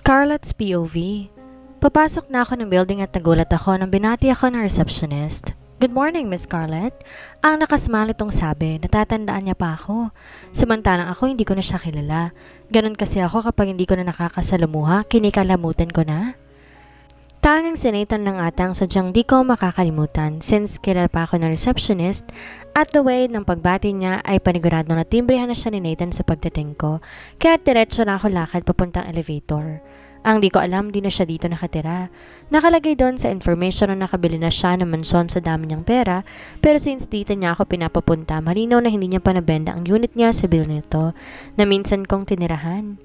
Scarlett's POV. Papasok na ako ng building at nagulat ako nang binati ako ng receptionist. "Good morning, Miss Scarlett." Ang nakasmile itong sabi, natatandaan niya pa ako. Samantalang ako hindi ko na siya kilala. Ganon kasi ako kapag hindi ko na nakakasalamuha, kinikalamutan ko na. Tanging si Nathan lang ata ang sadyang di ko makakalimutan since kilala pa ako ng receptionist at the way ng pagbati niya ay panigurado na timbrehan na siya ni Nathan sa pagdating ko kaya diretso na ako lakad papuntang elevator. Ang di ko alam, di na siya dito nakatira. Nakalagay doon sa information na nakabili na siya ng mansyon sa dami niyang pera pero since dito niya ako pinapapunta, malinaw na hindi niya pa nabenta ang unit niya sa building nito na minsan kong tinirahan.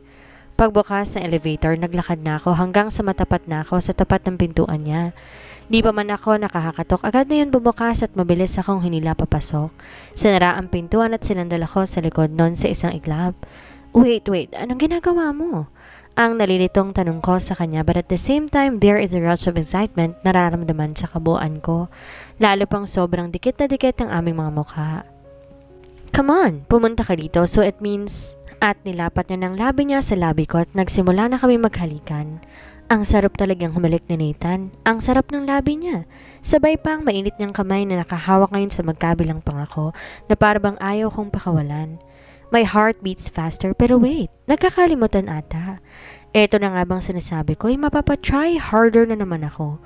Pagbukas ng elevator, naglakad na ako hanggang sa matapat na ako sa tapat ng pintuan niya. Di pa man ako nakakakatok, agad na yun bumukas at mabilis akong hinila papasok. Sinara ang pintuan at sinandal ako sa likod nun sa isang iglap. Wait, anong ginagawa mo?" Ang nalilitong tanong ko sa kanya, but at the same time, there is a rush of excitement na nararamdaman sa kabuuan ko. Lalo pang sobrang dikit na dikit ang aming mga mukha. "Come on, pumunta ka dito, so it means..." At nilapat niya ng labi niya sa labi ko at nagsimula na kami maghalikan. Ang sarap talagang humalik ni Nathan. Ang sarap ng labi niya. Sabay pa ang mainit niyang kamay na nakahawak ngayon sa magkabilang pangako na parabang ayaw kong pakawalan. My heart beats faster pero wait, nagkakalimutan ata. Eto na nga bang sinasabi ko, mapapatry harder na naman ako.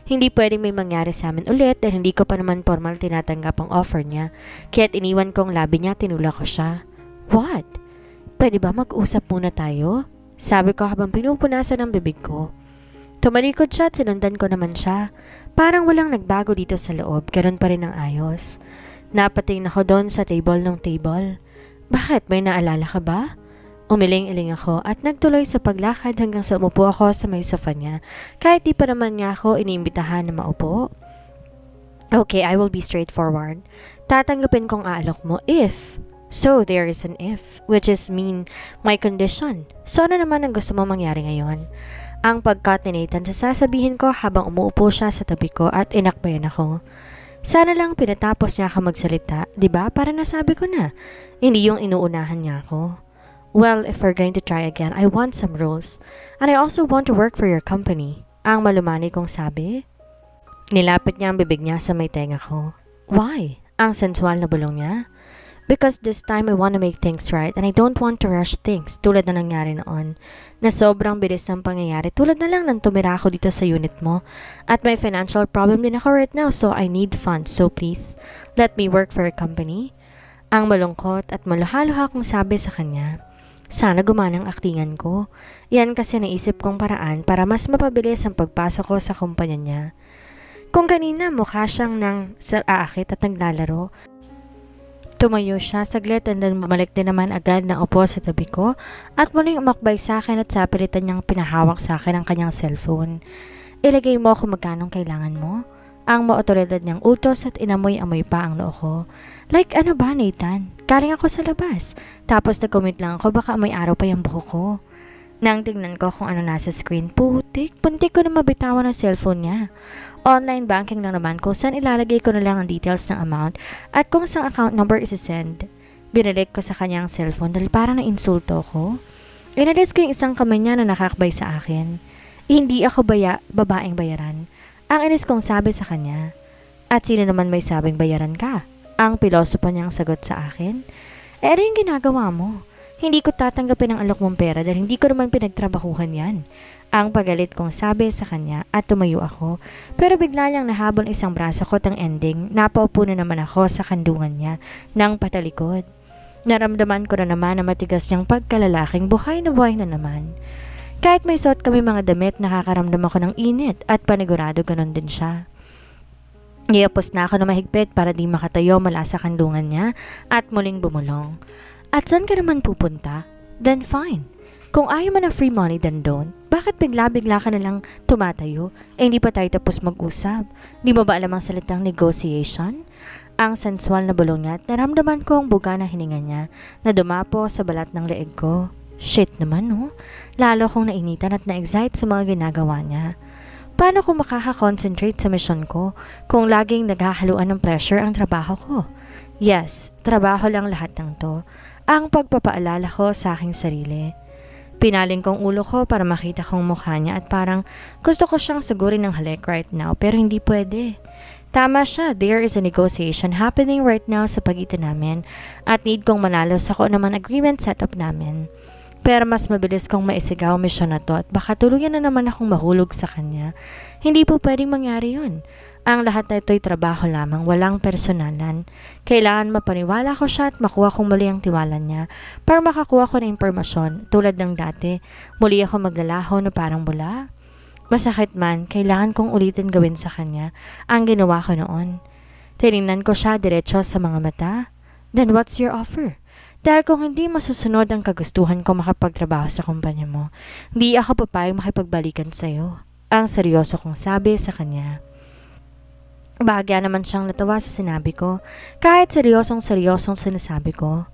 Hindi pwedeng may mangyari sa amin ulit dahil hindi ko pa naman formal tinatanggap ang offer niya. Kaya't iniwan kong labi niya, tinulak ko siya. "What? Pwede ba mag-usap muna tayo?" Sabi ko habang pinupunasan ang bibig ko. Tumalikod siya at sinundan ko naman siya. Parang walang nagbago dito sa loob, ganoon pa rin ang ayos. Napatingin ako doon sa table. "Bakit? May naalala ka ba?" Umiling-iling ako at nagtuloy sa paglakad hanggang sa umupo ako sa may sofa niya kahit di pa naman niya ako iniimbitahan na maupo. "Okay, I will be straightforward. Tatanggapin kong aalok mo if..." So, there is an if, which is mean my condition. So, ano naman ang gusto mo mangyari ngayon? Ang pagkat ni Nathan sa sasabihin ko habang umuupo siya sa tabi ko at inakbayan ako. Sana lang pinatapos niya ako magsalita, diba? Para nasabi ko na. Hindi yung inuunahan niya ako. "Well, if we're going to try again, I want some rules. And I also want to work for your company." Ang malumani kong sabi. Nilapit niya ang bibig niya sa may tenga ko. "Why?" Ang sensual na bulong niya. "Because this time I want to make things right and I don't want to rush things tulad na nangyari noon. Na sobrang bilis ng pangyayari tulad na lang nang tumira ako dito sa unit mo. At may financial problem din ako right now so I need funds. So please, let me work for a company." Ang malungkot at maluhaluha kong sabi sa kanya. Sana gumana ang aktingan ko. Yan kasi naisip kong paraan para mas mapabilis ang pagpasok ko sa kumpanya niya. Kung kanina mukha siyang nang aakit at naglalaro, tumayo siya saglit and then bumalik din naman agad na upo sa tabi ko at muling umakbay sa akin at sapilitan niyang pinahawak sa akin ang kanyang cellphone. "Ilagay mo kung magkanong kailangan mo." Ang maotoridad niyang utos at inamoy-amoy pa ang noo ko. Like ano ba, Nathan? Galing ako sa labas. Tapos nag-commute lang ako, baka may araw pa yung buhok ko. Nang tingnan ko kung ano nasa screen, puntik ko na mabitawan ang cellphone niya. Online banking lang naman kung saan ilalagay ko na lang ang details ng amount at kung saan account number isi-send. Binalik ko sa kanyang cellphone dahil parang na-insulto ko. Inalis ko yung isang kamay niya na nakakbay sa akin. Hindi ako babaeng bayaran. Ang inis kong sabi sa kanya. "At sino naman may sabing bayaran ka?" Ang pilosopo niyang sagot sa akin. "Ano yung ginagawa mo? Hindi ko tatanggapin ang alok mong pera dahil hindi ko naman pinagtrabahuhan yan." Ang pagalit kong sabi sa kanya at tumayo ako. Pero bigla niyang nahabol isang braso ko at ang ending, napaupo na naman ako sa kandungan niya ng patalikod. Naramdaman ko na naman na matigas niyang pagkalalaking buhay na naman. Kahit may suot kami mga damit, nakakaramdam ako ng init at panigurado ganon din siya. Iapos na ako na mahigpit para di makatayo mula sa kandungan niya at muling bumulong. "At saan ka naman pupunta? Then fine. Kung ayaw mo ng free money, then don't. Bakit bigla-bigla ka na lang tumatayo? Hindi pa tayo tapos mag-usap. Di mo ba alam ang salitang negotiation?" Ang sensual na bulong niya at naramdaman ko ang buga na hininga niya na dumapo sa balat ng leeg ko. Shit naman, no? Lalo akong nainitan at na-excite sa mga ginagawa niya. Paano ko makaka-concentrate sa mission ko kung laging naghahaluan ng pressure ang trabaho ko? Yes, trabaho lang lahat ng to. Ang pagpapaalala ko sa aking sarili. Pinaling kong ulo ko para makita kong mukha niya at parang gusto ko siyang sugurin ng halik right now pero hindi pwede. Tama siya, there is a negotiation happening right now sa pagitan namin at need kong manalo sa kung naman agreement setup namin. Pero mas mabilis kong maisigaw misyon na to at baka tuluyan na naman akong mahulog sa kanya. Hindi po pwedeng mangyari yun. Ang lahat na ito'y trabaho lamang, walang personalan. Kailangan mapaniwala ko siya at makuha kong muli ang tiwala niya para makakuha ko ng impormasyon tulad ng dati. Muli ako maglalaho na parang bula. Masakit man, kailangan kong ulitin gawin sa kanya ang ginawa ko noon. Tinignan ko siya diretso sa mga mata. Then what's your offer? Dahil kung hindi masusunod ang kagustuhan ko makapagtrabaho sa kumpanya mo, di ako papayag makipagbalikan sa'yo. Ang seryoso kong sabi sa kanya. Bahagya naman siyang natawa sa sinabi ko, kahit seryosong sinasabi ko.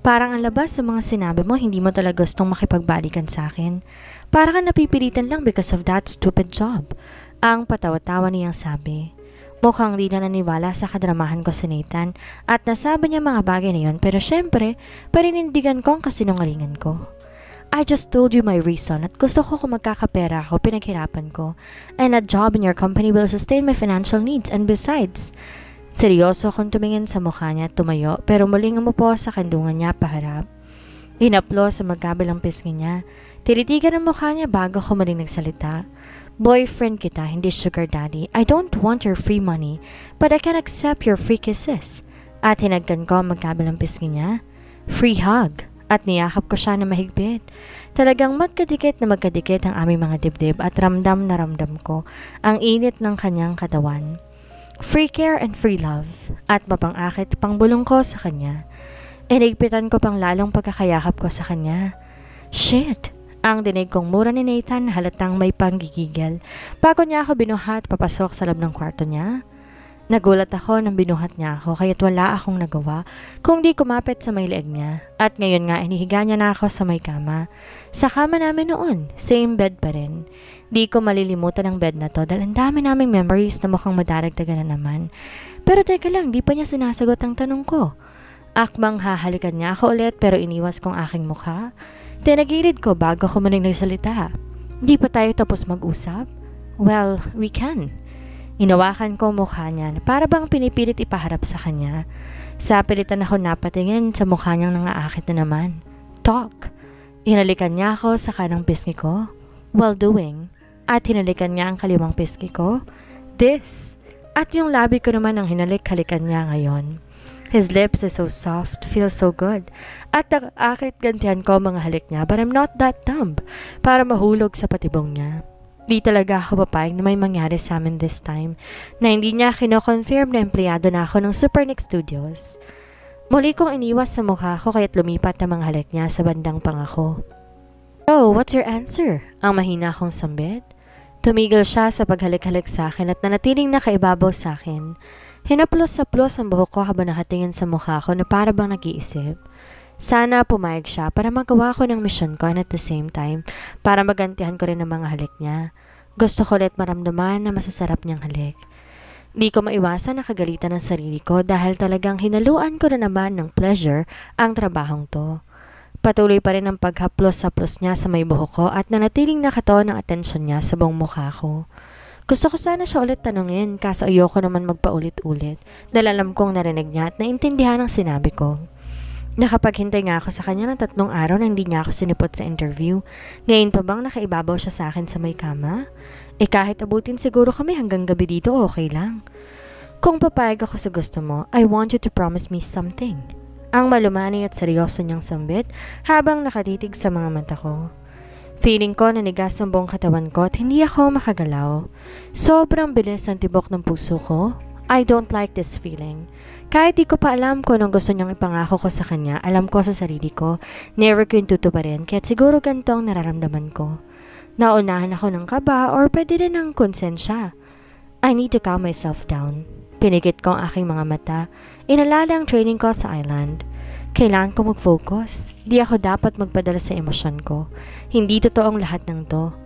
Parang ang labas sa mga sinabi mo, hindi mo talaga gustong makipagbalikan sa akin. Para ka napipilitan lang because of that stupid job. Ang patawa-tawa niyang sabi. Mukhang di na naniwala sa kadramahan ko sa Nathan at nasabi niya mga bagay na yun pero syempre, parinindigan ko ang kasinungalingan ko. I just told you my reason at gusto ko kung magkakapera ako, pinaghirapan ko. And a job in your company will sustain my financial needs and besides, seryoso akong tumingin sa mukha niya at tumayo pero muling umupo sa kandungan niya paharap. Inaplo sa magkabilang pisngi niya. Tinitigan ang mukha niya bago ko muling nagsalita. Boyfriend kita, hindi sugar daddy. I don't want your free money, but I can accept your free kisses. At hinagkan ko ang magkabilang pisngi niya. Free hug. At niyakap ko siya na mahigpit. Talagang magkadikit na magkadikit ang aming mga dibdib at ramdam na ramdam ko ang init ng kanyang katawan. Free care and free love. At mapang-akit pangbulong ko sa kanya. Inigpitan ko pang lalong pagkakayakap ko sa kanya. Shit! Ang dinig kong mura ni Nathan halatang may panggigigil. Bago niya ako binuhat papasok sa loob ng kwarto niya. Nagulat ako nang binuhat niya ako kaya't wala akong nagawa kung di kumapit sa may leeg niya. At ngayon nga inihiga niya na ako sa may kama. Sa kama namin noon, same bed pa rin. Di ko malilimutan ang bed na to dahil ang dami naming memories na mukhang madaragdagan na naman. Pero teka lang, di pa niya sinasagot ang tanong ko. Akmang hahalikan niya ako ulit pero iniwas kong aking mukha. Tinagilid ko bago ko muling nagsalita. Di pa tayo tapos mag-usap? Well, we can. Inawakan ko mukha niya na para bang pinipilit ipaharap sa kanya. Sa pilitan ako napatingin sa mukha niyang nangaakit na naman. Talk. Hinalikan niya ako sa kanang pisngi ko. Well doing. At hinalikan niya ang kaliwang pisngi ko. This. At yung labi ko naman ang hinalik-halikan niya ngayon. His lips is so soft, feels so good. At nakakit gantihan ko mga halik niya but I'm not that dumb para mahulog sa patibong niya. Di talaga ako papayag na may mangyari sa amin this time na hindi niya kino-confirm na empleyado na ako ng Supernick Studios. Muli kong iniwas sa mukha ko kaya't lumipat na mga halik niya sa bandang pangako. Oh, what's your answer? Ang mahina kong sambit. Tumigil siya sa paghalik-halik sa akin at nanatiling nakaibabaw sa akin. Hinaplos-saplos ang buhok ko habang nakatingin sa mukha ko na para bang nag-iisip. Sana pumayag siya para magawa ko ng mission ko and at the same time para magantihan ko rin ang mga halik niya. Gusto ko ulit maramdaman na masasarap niyang halik. Di ko maiwasan na kagalitan ng sarili ko dahil talagang hinaluan ko na naman ng pleasure ang trabahong to. Patuloy pa rin ang paghaplos-saplos niya sa may buhok ko at nanatiling nakataon ang atensyon niya sa buong mukha ko. Gusto ko sana siya ulit tanungin kaso ayoko naman magpaulit-ulit dahil alam kong narinig niya at naintindihan ang sinabi ko. Nakapaghintay nga ako sa kanya ng 3 araw na hindi niya ako sinipot sa interview. Ngayon pa bang nakaibabaw siya sa akin sa may kama? Kahit abutin siguro kami hanggang gabi dito, okay lang. Kung papayag ako sa gusto mo, I want you to promise me something. Ang malumani at seryoso niyang sambit habang nakatitig sa mga mata ko. Feeling ko nanigas ang buong katawan ko at hindi ako makagalaw. Sobrang bilis ng tibok ng puso ko. I don't like this feeling. Kahit di ko pa alam kung anong gusto niyang ipangako ko sa kanya, alam ko sa sarili ko, never ko yung tutuparin, kaya't siguro ganito ang nararamdaman ko. Naunahan ako ng kaba or pwede rin ng konsensya. I need to calm myself down. Pinigit ko ang aking mga mata. Inalala ang training ko sa island. Kailangan ko mag-focus. Di ako dapat magpadala sa emosyon ko. Hindi totoong lahat ng to.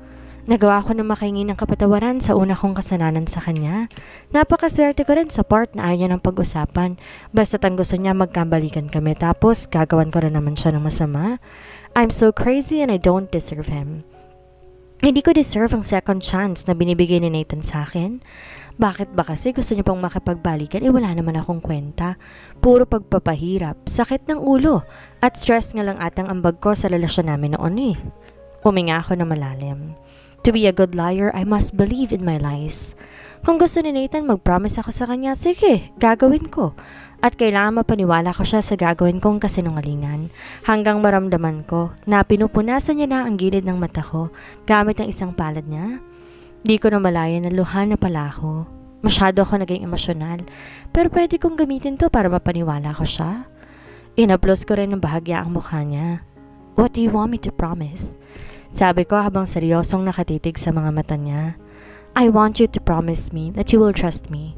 Nagawa ko na makahingi ng kapatawaran sa una kong kasalanan sa kanya. Napakaswerte ko rin sa part na ayaw niya ng pag-usapan. Basta't ang gusto niya magkabalikan kami tapos gagawan ko rin naman siya ng masama. I'm so crazy and I don't deserve him. Hindi ko deserve ang second chance na binibigay ni Nathan sa akin. Bakit ba kasi gusto niya pang makipagbalikan? Wala naman akong kwenta. Puro pagpapahirap, sakit ng ulo, at stress nga lang atang ambag ko sa relasyon namin noon eh. Huminga ako na malalim. To be a good liar, I must believe in my lies. Kung gusto ni Nathan mag-promise ako sa kanya, sige, gagawin ko. At kailangan mapaniwala ko siya sa gagawin kong kasinungalingan hanggang maramdaman ko na pinupunasan niya na ang gilid ng mata ko gamit ang isang palad niya. Di ko na malaya na luha na pala ako. Masyado ako naging emosyonal, pero pwede kong gamitin to para mapaniwala ko siya. Inaplos ko rin ng bahagya ang mukha niya. What do you want me to promise? Sabi ko habang seryosong nakatitig sa mga mata niya. I want you to promise me that you will trust me.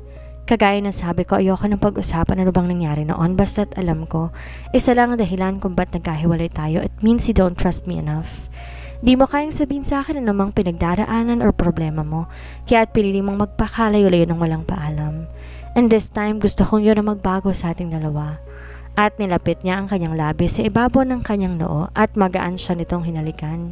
Kagaya na sabi ko, ayoko ng pag-usapan ano bang nangyari noon, basta't alam ko, isa lang ang dahilan kung ba't nagkahiwalay tayo. It means you don't trust me enough. Di mo kayang sabihin sa akin na namang pinagdaraanan or problema mo, kaya at pinili mong magpakalayo-layo ng walang paalam. And this time, gusto kong yun na magbago sa ating dalawa. At nilapit niya ang kanyang labi sa ibabaw ng kanyang noo at magaan siya nitong hinalikan.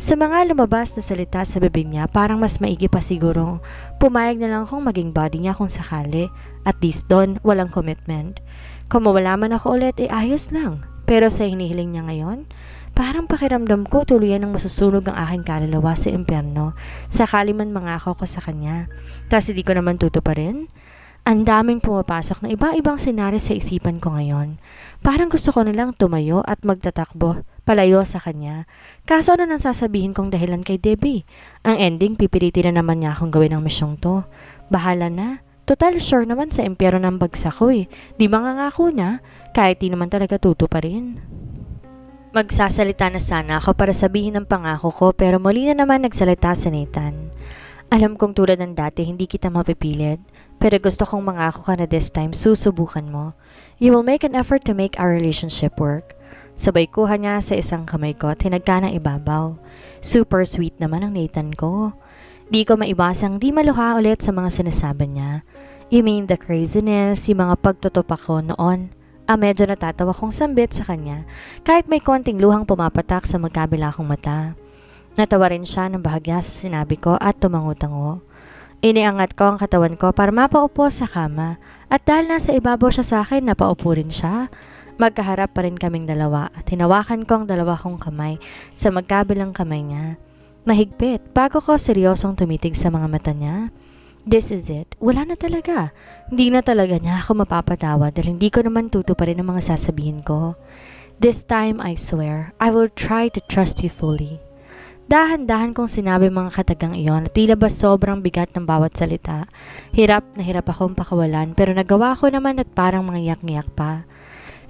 Sa mga lumabas na salita sa bibig niya, parang mas maigi pa siguro. Pumayag na lang akong maging body niya kung sakali. At least doon, walang commitment. Kung mawala man ako ulit, ayos lang. Pero sa hinihiling niya ngayon, parang pakiramdam ko tuluyan ng masusunog ang aking kaluluwa sa impyerno. Sakali man mangako ko sa kanya. Kasi di ko naman tutuparin. Ang daming pumapasok na iba-ibang senaryo sa isipan ko ngayon. Parang gusto ko nilang tumayo at magtatakbo palayo sa kanya. Kaso ano nang sasabihin kong dahilan kay Debbie? Ang ending, pipilitin na naman niya akong gawin ang misyong to. Bahala na. Total sure naman sa impyerno ng bagsak ko eh. Di mangangako na, kahit di naman talaga tutuparin. Magsasalita na sana ako para sabihin ang pangako ko, pero muli na naman nagsalita si Nathan. Alam kong tulad ng dati, hindi kita mapipilit. Pero gusto kong mangako ka na this time, susubukan mo. You will make an effort to make our relationship work. Sabay kuha niya sa isang kamay ko at hinagka ng ibabaw. Super sweet naman ang Nathan ko. Di ko maibasang di maluha ulit sa mga sinasabi niya. You mean the craziness, yung mga pagtutupak ko noon. Medyo natatawa kong sambit sa kanya kahit may konting luhang pumapatak sa magkabila kong mata. Natawa rin siya ng bahagya sa sinabi ko at tumango-tango. Iniangat ko ang katawan ko para mapaupo sa kama at dahil nasa ibabaw siya sa akin, napaupo rin siya. Magkaharap pa rin kaming dalawa at hinawakan ko ang dalawa kong kamay sa magkabilang kamay niya. Mahigpit bago ko seryosong tumitig sa mga mata niya. This is it. Wala na talaga. Hindi na talaga niya ako mapapatawa dahil hindi ko naman tutuparin ang mga sasabihin ko. This time, I swear, I will try to trust you fully. Dahan-dahan kong sinabi mga katagang iyon at tila ba sobrang bigat ng bawat salita. Hirap na hirap akong pakawalan pero nagawa ko naman at parang mga iyak-iyak pa.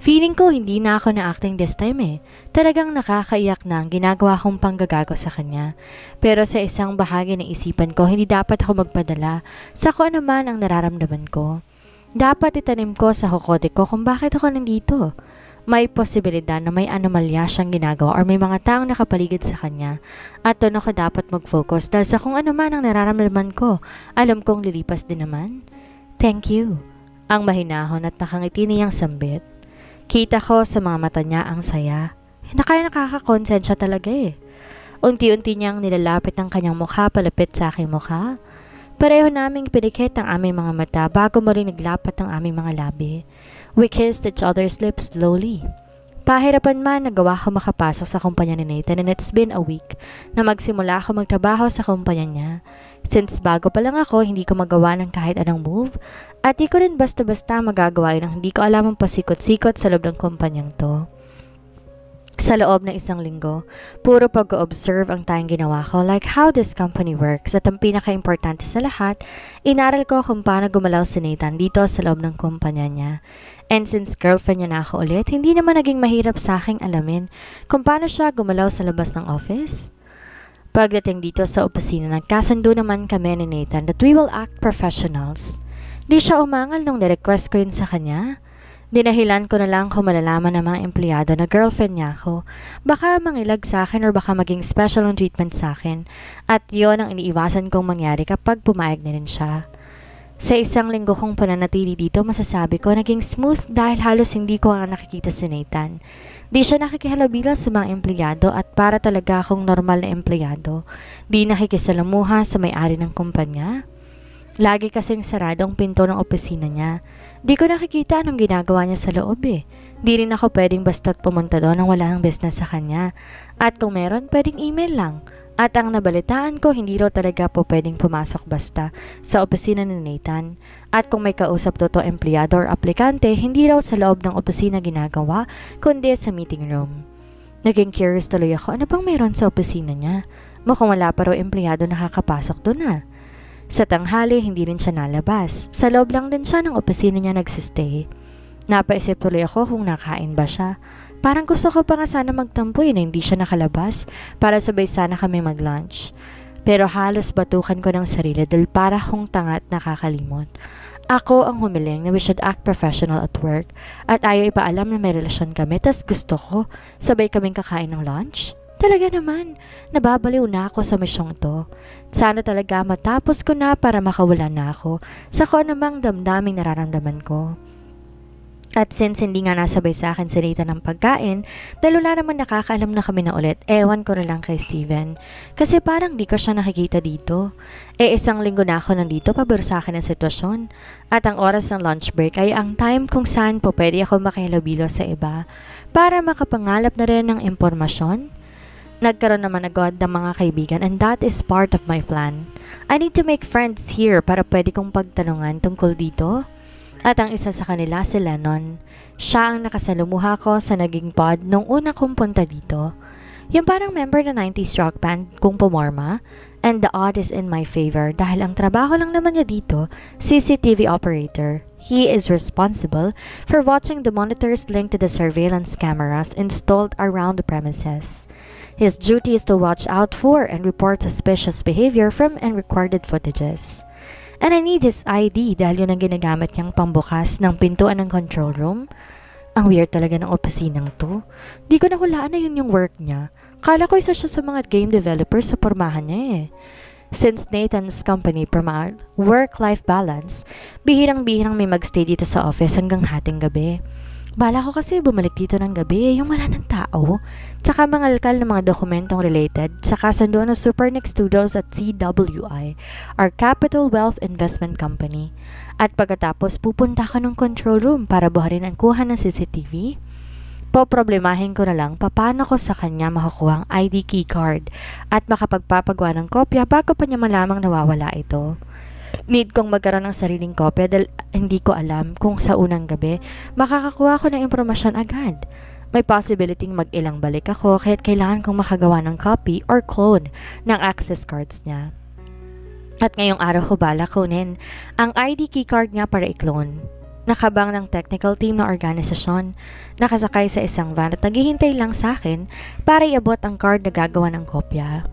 Feeling ko hindi na ako na-acting this time eh. Talagang nakakaiyak na ang ginagawa kong panggagago sa kanya. Pero sa isang bahagi ng isipan ko, hindi dapat ako magpadala sa kung ano man ang nararamdaman ko. Dapat itanim ko sa kokote ko kung bakit ako nandito. May posibilidad na may anomalya siyang ginagawa or may mga taong nakapaligid sa kanya. At doon ako dapat mag-focus dahil sa kung ano man ang nararamdaman ko, alam kong lilipas din naman. Thank you. Ang mahinahon at nakangiti niyang sambit. Kita ko sa mga mata niya ang saya. Kaya nakakakonsensya talaga eh. Unti-unti niyang nilalapit ang kanyang mukha palapit sa aking mukha. Pareho naming pinikit ang aming mga mata bago mo rin naglapat ang aming mga labi. We kissed each other's lips slowly. Pahirapan man nagawa ko makapasok sa kumpanya ni Nathan and it's been a week na magsimula ako magtrabaho sa kumpanya niya. Since bago pa lang ako, hindi ko magawa ng kahit anong move at di ko rin basta-basta magagawa yun ang hindi ko alam ang pasikot-sikot sa loob ng kumpanyang to. Sa loob ng isang linggo, puro pag-observe ang tayong ginawa ko like how this company works at ang pinaka-importante sa lahat, inaral ko kung paano gumalaw si Nathan dito sa loob ng kumpanya niya. And since girlfriend niya na ako ulit, hindi naman naging mahirap sa aking alamin kung paano siya gumalaw sa labas ng office. Pagdating dito sa opisina, nagkasundo naman kami ni Nathan that we will act professionals. Di siya umangal nung nirequest ko yun sa kanya. Dinahilan ko na lang kung malalaman ng mga empleyado na girlfriend niya ako. Baka mangilag sa akin or baka maging special ang treatment sa akin. At yon ang iniiwasan kong mangyari kapag pumayag na rin siya. Sa isang linggo kong pananatili dito, masasabi ko naging smooth dahil halos hindi ko nga nakikita si Nathan. Di siya nakikihalubila sa mga empleyado at para talaga akong normal na empleyado. Di nakikisalamuha sa may-ari ng kumpanya. Lagi kasing sarado ang pinto ng opisina niya. Di ko nakikita anong ginagawa niya sa loob eh. Di rin ako pwedeng basta't pumunta doon nang wala ng business sa kanya. At kung meron, pwedeng email lang. At ang nabalitaan ko, hindi raw talaga po pwedeng pumasok basta sa opisina ni Nathan. At kung may kausap to empleyado or aplikante, hindi raw sa loob ng opisina ginagawa, kundi sa meeting room. Naging curious tuloy ako, ano bang meron sa opisina niya? Mukhang wala pa raw empleyado nakakapasok doon ah. Sa tanghali, hindi rin siya nalabas. Sa loob lang din siya ng opisina niya nagsistay. Napaisip tuloy ako kung nakain ba siya. Parang gusto ko pa nga sana magtampo na hindi siya nakalabas para sabay sana kami mag-lunch. Pero halos batukan ko ng sarili dahil para akong tanga at nakakalimot. Ako ang humiling na we should act professional at work at ayaw ipaalam na may relasyon kami tas gusto ko sabay kaming kakain ng lunch. Talaga naman, nababaliw na ako sa misyong to. Sana talaga matapos ko na para makawala na ako sa kung anumang damdaming nararamdaman ko. At since hindi nga nasabay sa akin si Nathan ng pagkain, dahil wala naman nakakaalam na kami na ulit, ewan ko na lang kay Steven. Kasi parang di ko siya nakikita dito. Isang linggo na ako nandito, pabor sa akin ang sitwasyon. At ang oras ng lunch break ay ang time kung saan po pwede ako makihalubilo sa iba para makapangalap na rin ng impormasyon. Nagkaroon naman agad ng mga kaibigan and that is part of my plan. I need to make friends here para pwede kong pagtanungan tungkol dito. At ang isa sa kanila si Lennon. Siya ang nakasalumuha ko sa naging pod nung una kong punta dito. Yung parang member na 90s rock band kung pumorma. And the odd is in my favor dahil ang trabaho lang naman niya dito, CCTV operator. He is responsible for watching the monitors linked to the surveillance cameras installed around the premises. His duty is to watch out for and report suspicious behavior from unrecorded footages. And I need his ID dahil yun ang ginagamit niyang pambukas ng pintuan ng control room. Ang weird talaga ng opisinang to. Di ko nahulaan na yun yung work niya. Kala ko isa siya sa mga game developers sa pormahan niya eh. Since Nathan's company promote work-life balance, bihirang-bihirang may magstay dito sa office hanggang hating gabi. Bala ko kasi bumalik dito ng gabi, yung wala ng tao. Tsaka mangalkal ng mga dokumentong related sa kasunduan ng Supernex Studios at CWI, our Capital Wealth Investment Company. At pagkatapos pupunta ka ng control room para buharin ang kuha ng CCTV. Poproblemahin ko na lang paano ko sa kanya makakuha ang ID key card at makapagpapagawa ng kopya bago pa niya malamang nawawala ito. Need kong magkaroon ng sariling kopya dahil hindi ko alam kung sa unang gabi makakakuha ko ng impormasyon agad. May possibility mag-ilang balik ako kahit kailangan kong makagawa ng copy or clone ng access cards niya. At ngayong araw ko bala kunin ang ID key card niya para i-clone. Nakabang ng technical team ng organisasyon, nakasakay sa isang van at naghihintay lang sa akin para iabot ang card na gagawa ng kopya.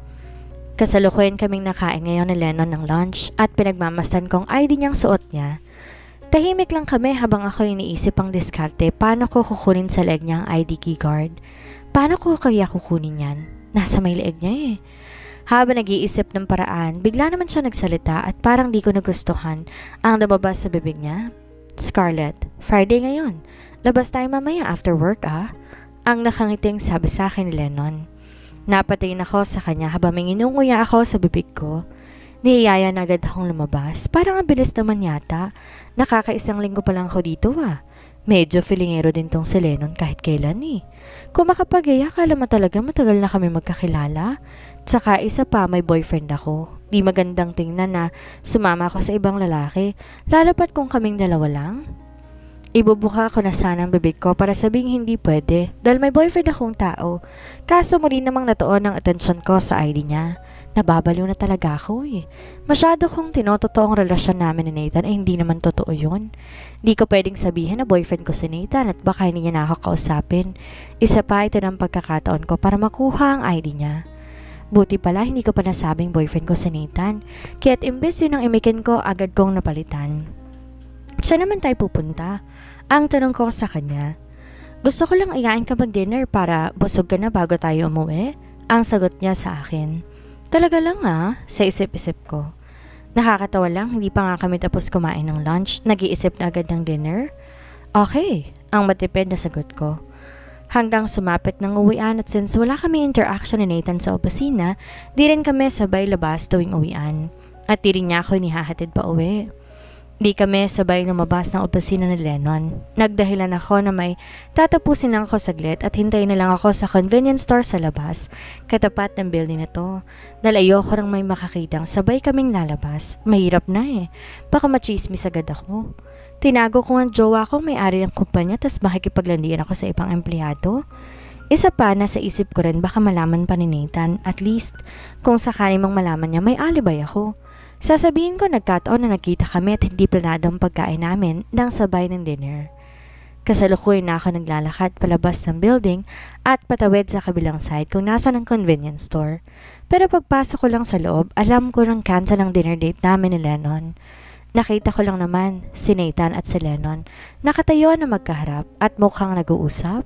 Kasalukuyan kaming nakain ngayon ni Lennon ng lunch at pinagmamasdan kong ID niyang suot niya. Tahimik lang kami habang ako iniisip ang diskarte paano ko kukunin sa leeg niya ang ID key card. Paano ko kaya kukunin yan? Nasa may leeg niya eh. Habang nag-iisip ng paraan, bigla naman siya nagsalita at parang di ko nagustuhan ang lumabas sa bibig niya. Scarlett, Friday ngayon. Labas tayo mamaya after work ah. Ang nakangiting sabi sa akin ni Lennon. Napatingin ako sa kanya habang may inunguya ako sa bibig ko. Niyaya na agad akong lumabas. Parang ang bilis naman yata. Nakakaisang linggo pa lang ako dito ah. Medyo feelingero din tong si Lennon kahit kailan eh. Kung makapagaya, kala mo talaga matagal na kami magkakilala. Tsaka isa pa, may boyfriend ako. Di magandang tingnan na sumama ako sa ibang lalaki. Lalapat kung kaming dalawa lang. Ibubuka ko na sana ang bibig ko para sabing hindi pwede dahil may boyfriend akong tao. Kaso muli namang natuon ang atensyon ko sa ID niya. Nababaliw na talaga ako eh. Masyado kong tinototoo ang relasyon namin ni Nathan ay hindi naman totoo yun. Di ko pwedeng sabihin na boyfriend ko si Nathan at baka hindi niya nakakausapin. Isa pa ito ng pagkakataon ko para makuha ang ID niya. Buti pala hindi ko pa nasabing boyfriend ko si Nathan. Kaya't imbes yun ang imikin ko agad kong napalitan. Saan naman tayo pupunta? Ang tanong ko sa kanya. Gusto ko lang ayain ka mag-dinner para busog ka na bago tayo umuwi. Ang sagot niya sa akin. Talaga lang sa isip-isip ko. Nakakatawa lang, hindi pa nga kami tapos kumain ng lunch, nag-iisip na agad ng dinner. Okay, ang matipid na sagot ko. Hanggang sumapit ng uwian at since wala kami interaction ni Nathan sa opisina, di rin kami sabay labas tuwing uwian. At di rin niya ako inihahatid pa uwi. Di kami sabay lumabas ng opisina ni Lennon. Nagdahilan ako na may tatapusin lang ako saglit at hintayin na lang ako sa convenience store sa labas, katapat ng building na to. Dahil ayoko rang may makakitang sabay kaming lalabas. Mahirap na eh. Baka machismis agad ako. Tinago ko ang jowa ko may-ari ng kumpanya tas makikipaglandian ako sa ibang empleyado. Isa pa, nasa isip ko rin baka malaman pa ni Nathan. At least, kung sakali mang malaman niya may alibay ako. Sasabihin ko nagkataon na nagkita kami at hindi planado ang pagkain namin nang sabay ng dinner. Kasalukuyan na ako naglalakad palabas ng building at patawid sa kabilang side kung nasa ng convenience store. Pero pagpasok ko lang sa loob, alam ko nang cancel ang dinner date namin ni Lennon. Nakita ko lang naman si Nathan at si Lennon nakatayo na magkaharap at mukhang nag-uusap.